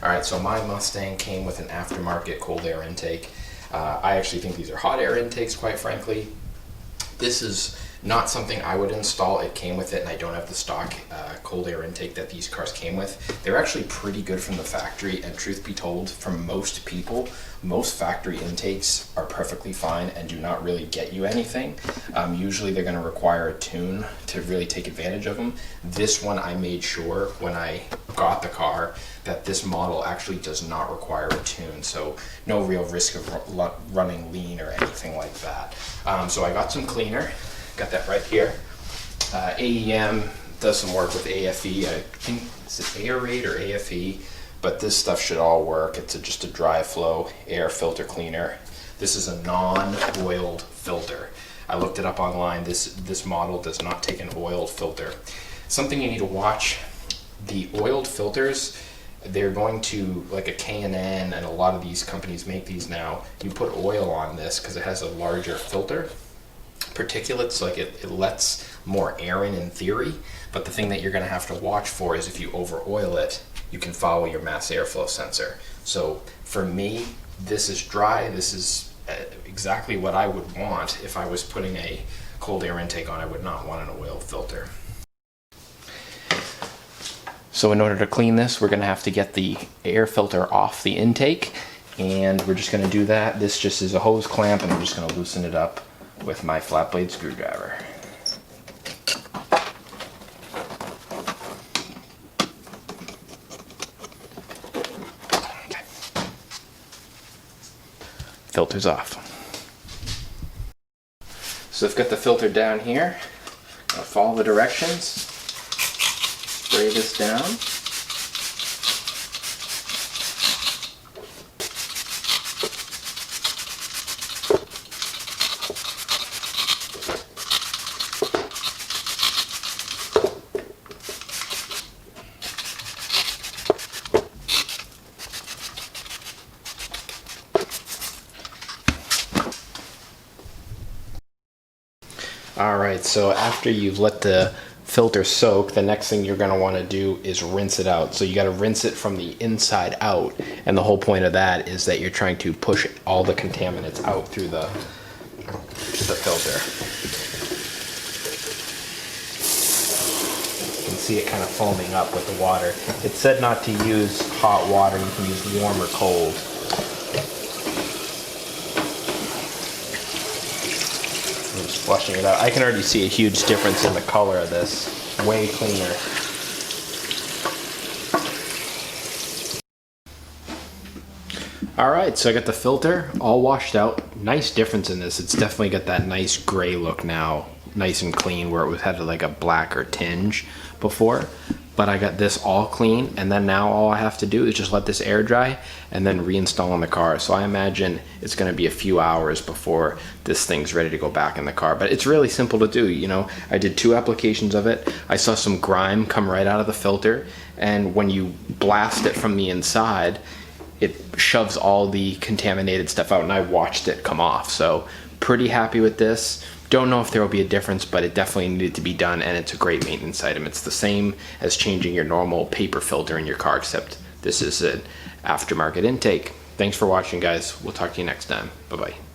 All right, so my Mustang came with an aftermarket cold air intake. I actually think these are hot air intakes, quite frankly. This is not something I would install. It came with it, and I don't have the stock cold air intake that these cars came with. They're actually pretty good from the factory, and truth be told, for most people, most factory intakes are perfectly fine and do not really get you anything. Usually they're going to require a tune to really take advantage of them. This one, I made sure when I got the car that this model actually does not require a tune, so no real risk of running lean or anything like that. So I got some cleaner. Got that right here. AEM does some work with AFE. I think it's Aerate or AFE, but this stuff should all work. It's just a dry flow air filter cleaner. This is a non-oiled filter. I looked it up online. This model does not take an oiled filter. Something you need to watch, the oiled filters, they're going to, like a K&N and a lot of these companies make these now, you put oil on this because it has a larger filter. Particulates, like it lets more air in theory, but the thing that you're going to have to watch for is if you over oil it, you can follow your mass airflow sensor. So for me, this is dry. This is exactly what I would want if I was putting a cold air intake on. I would not want an oil filter. So in order to clean this, we're going to have to get the air filter off the intake, and we're just going to do that. This just is a hose clamp, and I'm just going to loosen it up with my flat blade screwdriver. Okay. Filter's off. So I've got the filter down here. I'll follow the directions. Spray this down. Alright, so after you've let the filter soak, the next thing you're going to want to do is rinse it out. So you got to rinse it from the inside out, and the whole point of that is that you're trying to push all the contaminants out through the filter. You can see it kind of foaming up with the water. It said not to use hot water, you can use warm or cold. Flushing it out. I can already see a huge difference in the color of this. Way cleaner. Alright, so I got the filter all washed out. Nice difference in this. It's definitely got that nice gray look now. Nice and clean, where it had like a blacker tinge before. But I got this all clean, and then now all I have to do is just let this air dry and then reinstall in the car. So I imagine it's going to be a few hours before this thing's ready to go back in the car. But it's really simple to do, you know. I did 2 applications of it. I saw some grime come right out of the filter, and when you blast it from the inside, it shoves all the contaminated stuff out, and I watched it come off. So pretty happy with this. Don't know if there will be a difference, but it definitely needed to be done, and it's a great maintenance item. It's the same as changing your normal paper filter in your car, except this is an aftermarket intake. Thanks for watching, guys. We'll talk to you next time. Bye-bye.